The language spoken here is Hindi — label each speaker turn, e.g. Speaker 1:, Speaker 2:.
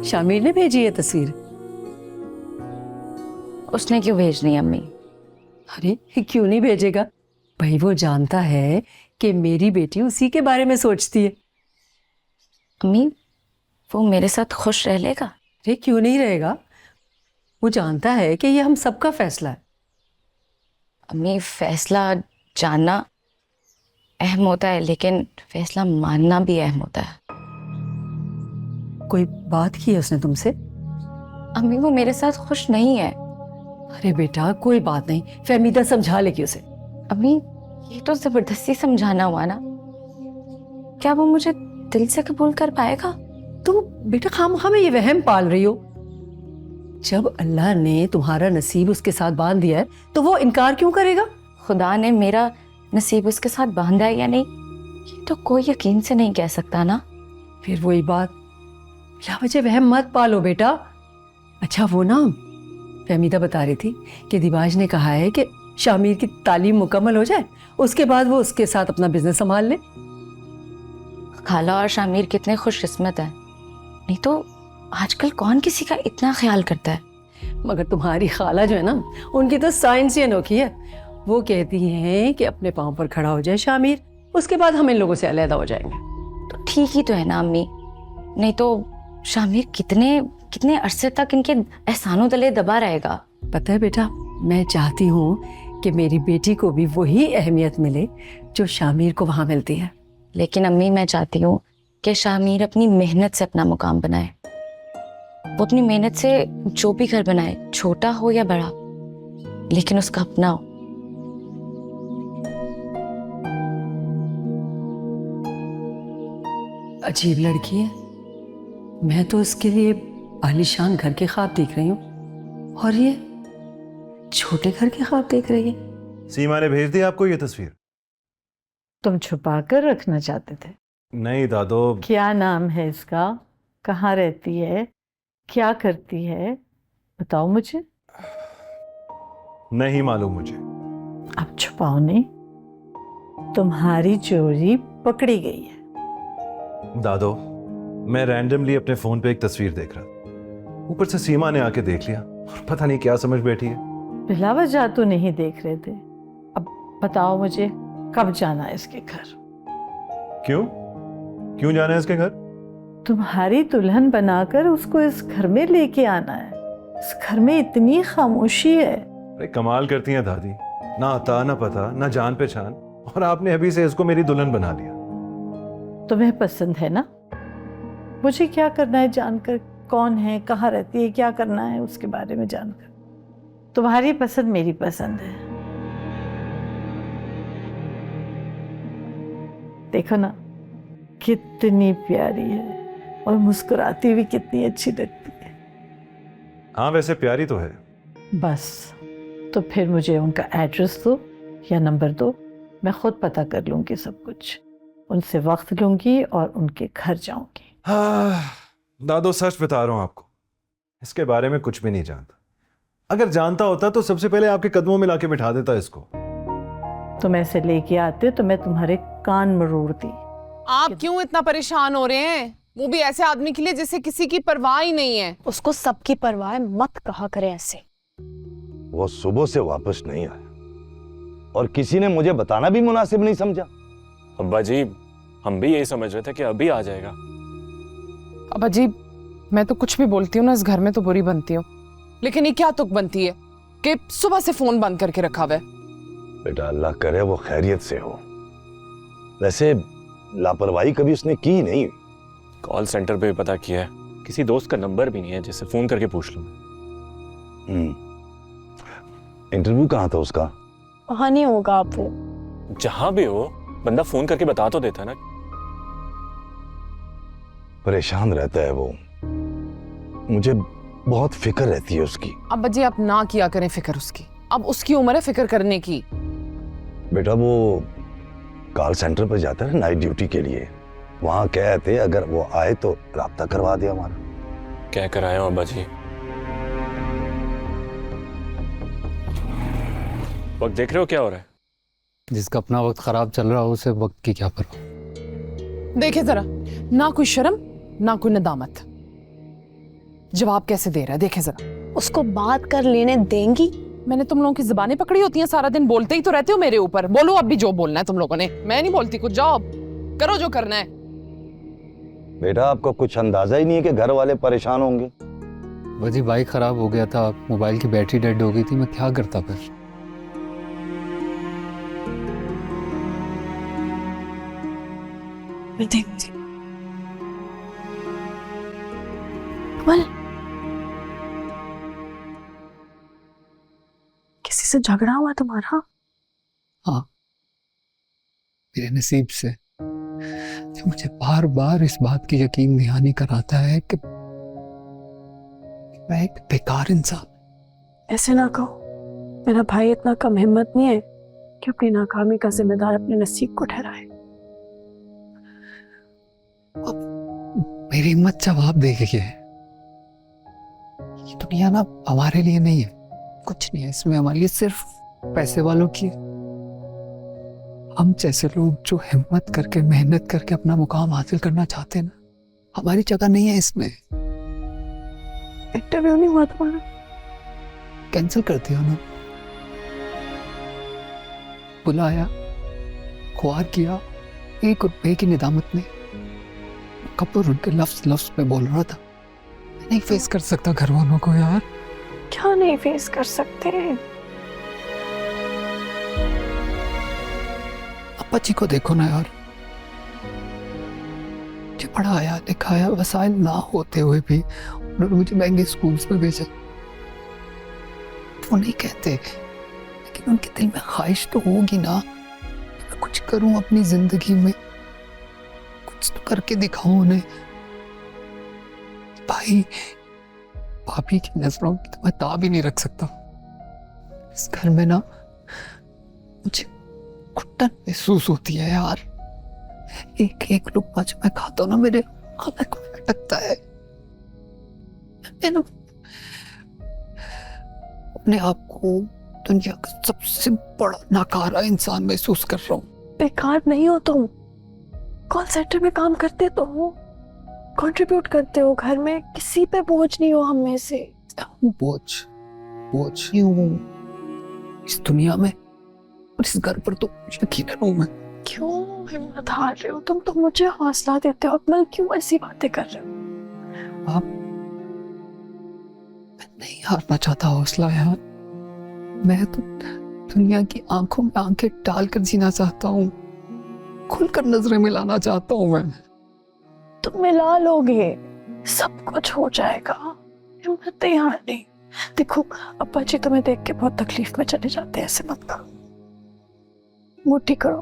Speaker 1: शामिर ने भेजी है तस्वीर?
Speaker 2: उसने क्यों भेजनी है अम्मी?
Speaker 1: अरे क्यों नहीं भेजेगा भाई, वो जानता है कि मेरी बेटी उसी के बारे में सोचती है।
Speaker 2: अम्मी वो मेरे साथ खुश रह लेगा?
Speaker 1: अरे क्यों नहीं रहेगा, वो जानता है कि ये हम सबका फैसला है।
Speaker 2: अम्मी फैसला जानना अहम होता है, लेकिन फैसला मानना भी अहम होता है।
Speaker 1: कोई बात की है उसने तुमसे?
Speaker 2: अम्मी वो मेरे साथ खुश नहीं है।
Speaker 1: अरे बेटा कोई बात नहीं, फहमीदा समझा लेगी उसे।
Speaker 2: अम्मी ये तो जबरदस्ती समझाना हुआ ना, क्या वो मुझे दिल से कबूल कर पाएगा?
Speaker 1: तुम बेटा खामखा में ये वहम पाल रही हो। जब अल्लाह ने तुम्हारा नसीब उसके साथ बांध दिया है तो वो इनकार क्यों करेगा?
Speaker 2: खुदा ने मेरा नसीब उसके साथ बांधा है या नहीं, ये तो कोई यकीन से नहीं कह सकता ना।
Speaker 1: फिर वही बात, बिला वजह वहम मत पालो बेटा। अच्छा वो ना फहमीदा बता रही थी कि दिबाज ने कहा है कि शामिर की तालीम मुकम्मल हो जाए, उसके बाद वो उसके साथ अपना बिजनेस संभाल ले।
Speaker 2: खाला और शामिर कितने खुशकिस्मत हैं, नहीं तो आजकल कौन किसी का इतना ख्याल करता है।
Speaker 1: मगर तुम्हारी खाला जो है ना, उनकी तो साइंस ही अनोखी है। वो कहती हैं कि अपने पाँव पर खड़ा हो जाए शामिर, उसके बाद हम इन लोगों से अलहदा हो जाएंगे।
Speaker 2: तो ठीक ही तो है ना अम्मी, नहीं तो शामिर कितने कितने अरसे तक इनके एहसानों तले दबा रहेगा।
Speaker 1: पता है बेटा, मैं चाहती हूँ कि मेरी बेटी को भी वही अहमियत मिले जो शामिर को वहाँ मिलती है।
Speaker 2: लेकिन अम्मी मैं चाहती हूँ कि शामिर अपनी मेहनत से अपना मुकाम बनाए। वो अपनी मेहनत से जो भी घर बनाए, छोटा हो या बड़ा, लेकिन उसका अपना हो।
Speaker 1: अजीब लड़की है, मैं तो उसके लिए आलीशान घर के ख्वाब देख रही हूँ और ये छोटे घर के ख्वाब देख रही है।
Speaker 3: सीमा ने भेज दी आपको ये तस्वीर?
Speaker 4: तुम छुपा कर रखना चाहते थे?
Speaker 3: नहीं दादो।
Speaker 4: क्या नाम है इसका, कहाँ रहती है, क्या करती है, बताओ मुझे।
Speaker 3: नहीं मालूम मुझे।
Speaker 4: अब छुपाओ नहीं, तुम्हारी चोरी पकड़ी गई है।
Speaker 3: दादो मैं रैंडमली अपने फोन पे एक तस्वीर देख रहा, ऊपर से सीमा ने आके देख लिया और पता नहीं क्या समझ बैठी है।
Speaker 4: बिला वजह तो नहीं देख रहे थे। अब बताओ मुझे, कब जाना है इसके घर?
Speaker 3: क्यों क्यों जाना है इसके घर?
Speaker 4: तुम्हारी दुल्हन बनाकर उसको इस घर में लेके आना है। इस घर में इतनी खामोशी है।
Speaker 3: अरे कमाल करती हैं दादी, ना आता ना पता ना जान पहचान, और आपने अभी से इसको मेरी दुल्हन बना लिया।
Speaker 4: तुम्हें पसंद है ना? मुझे क्या करना है जानकर, कौन है, कहाँ रहती है, क्या करना है उसके बारे में जानकर। तुम्हारी पसंद मेरी पसंद है। देखो ना कितनी प्यारी है और मुस्कुराती भी कितनी अच्छी लगती है।
Speaker 3: हाँ वैसे प्यारी तो है।
Speaker 4: बस तो फिर मुझे उनका एड्रेस दो या नंबर दो, मैं खुद पता कर लूंगी सब कुछ। उनसे वक्त लूंगी और उनके घर जाऊंगी।
Speaker 3: हाँ दादो सच बता रहा हूं आपको, इसके बारे में कुछ भी नहीं जानता। अगर जानता होता तो सबसे पहले आपके कदमों में लाके बिठा देता इसको।
Speaker 4: तुम ऐसे लेके आते तो मैं तुम्हारे कान मरोड़ती।
Speaker 5: आप क्यों इतना परेशान हो रहे हैं? वो भी ऐसे आदमी के लिए जिसे किसी की परवाह ही नहीं है।
Speaker 6: उसको सबकी परवाह है, मत कहा करे ऐसे।
Speaker 7: वो सुबह से वापस नहीं आया और किसी ने मुझे बताना भी मुनासिब नहीं समझा।
Speaker 8: अब्बा जी हम भी यही समझ रहे थे कि अभी आ जाएगा।
Speaker 5: अब अजीब, मैं तो कुछ भी बोलती हूँ ना इस घर में तो बुरी बनती हूँ, लेकिन ये क्या तुक बनती है कि सुबह से फोन बंद करके रखा हुआ है।
Speaker 7: बेटा अल्लाह करे वो खैरियत से हो। वैसे लापरवाही कभी उसने की नहीं।
Speaker 8: कॉल सेंटर पे भी पता किया है, किसी दोस्त का नंबर भी नहीं है जिससे फोन करके पूछ लूं।
Speaker 7: इंटरव्यू कहाँ था उसका?
Speaker 6: वहां नहीं होगा। आप वो
Speaker 8: जहां भी हो बंदा फोन करके बता तो देता ना।
Speaker 7: परेशान रहता है वो, मुझे बहुत फिक्र रहती है उसकी।
Speaker 5: अब बच्चे आप ना किया करें फिक्र उसकी, अब उसकी उम्र है फिक्र करने की।
Speaker 7: बेटा वो कॉल सेंटर पर जाता है नाइट ड्यूटी के लिए, वहां कहते अगर वो आए तो राब्ता करवा दे हमारा।
Speaker 8: क्या कराए हो अब्बा जी? वक्त देख रहे हो क्या हो रहा है?
Speaker 9: जिसका अपना वक्त खराब चल रहा हो उसे वक्त की क्या परवाह।
Speaker 5: देखे जरा, ना कोई शर्म ना कोई नदामत। जवाब कैसे दे रहा है, देखे जरा।
Speaker 6: उसको बात कर लेने देंगी?
Speaker 5: मैंने तुम लोगों की जुबानें पकड़ी होती हैं, सारा दिन बोलते ही तो रहते हो मेरे ऊपर। बोलो अब भी जो बोलना है तुम लोगों ने। मैं नहीं बोलती कुछ, जाओ करो जो करना है।
Speaker 7: बेटा आपको कुछ अंदाजा ही नहीं है कि घर वाले परेशान होंगे।
Speaker 9: वजी बाइक खराब हो गया था, मोबाइल की बैटरी डेड हो गई थी, मैं क्या करता फिर।
Speaker 6: मैं देखती। कमल, किसी से झगड़ा हुआ तुम्हारा?
Speaker 9: हाँ, मेरे नसीब से जो मुझे बार बार इस बात की यकीन दहानी कराता है कि मैं एक बेकार इंसान।
Speaker 6: ऐसे ना कहो, मेरा भाई इतना कम हिम्मत नहीं है कि अपनी नाकामी का जिम्मेदार अपने नसीब को ठहराए।
Speaker 9: मेरी हिम्मत जवाब दे गई है। ये दुनिया ना हमारे लिए नहीं है, कुछ नहीं है इसमें हमारे लिए, सिर्फ पैसे वालों की है। हम जैसे लोग जो हिम्मत करके मेहनत करके अपना मुकाम हासिल करना चाहते हैं ना, हमारी जगह नहीं है इसमें।
Speaker 6: इंटरव्यू नहीं हुआ तुम्हारा?
Speaker 9: कैंसिल कर दिया ना, बुलाया, ख्वार किया, 1 रुपए की निदामत में कपूर उनके लफ्ज लफ्ज में बोल रहा था। मैं नहीं फेस कर सकता घर वालों को यार।
Speaker 6: क्या नहीं फेस कर सकते?
Speaker 9: अप्पा जी को देखो ना यार, मुझे पढ़ाया लिखाया, वसाइल ना होते हुए भी उन्होंने मुझे महंगे स्कूल्स में भेजा। वो नहीं कहते, लेकिन उनके दिल में ख्वाहिश तो होगी ना कि मैं कुछ करूं अपनी जिंदगी में, कुछ तो करके दिखाऊं उन्हें। भाई भाभी की नजरों की तो मैं ताब ही नहीं रख सकता। इस घर में ना मुझे घुटन महसूस होती है यार। एक एक लुक़्मा जो मैं खाता हूं ना मेरे हलक में अटकता है। मैं ना अपने आप को दुनिया का सबसे बड़ा नाकारा इंसान महसूस कर रहा हूँ।
Speaker 6: बेकार नहीं हो तुम, कॉल सेंटर में काम करते तो हो, कंट्रीब्यूट करते हो घर में, किसी पे बोझ नहीं हो हम में से।
Speaker 9: बोझ ही हूँ इस दुनिया में, और इस घर पर तो यकीनन हूँ मैं।
Speaker 6: क्यों हिम्मत हार रहे हो तुम? तो मुझे हौसला देते हो अकमल, क्यों ऐसी बातें कर रहे हो?
Speaker 9: आप, मैं नहीं हारना चाहता हौसला यार। मैं तो दुनिया की आंखों में आंखें डालकर जीना चाहता हूँ, खुलकर नजरें मिलाना चाहता हूँ मैं।
Speaker 6: तुम मिला लोगे, सब कुछ हो जाएगा, हिम्मत नहीं हारनी। देखो अप्पा जी तुम्हें देख के बहुत तकलीफ में चले जाते हैं, ऐसे मत करो, मुट्ठी करो।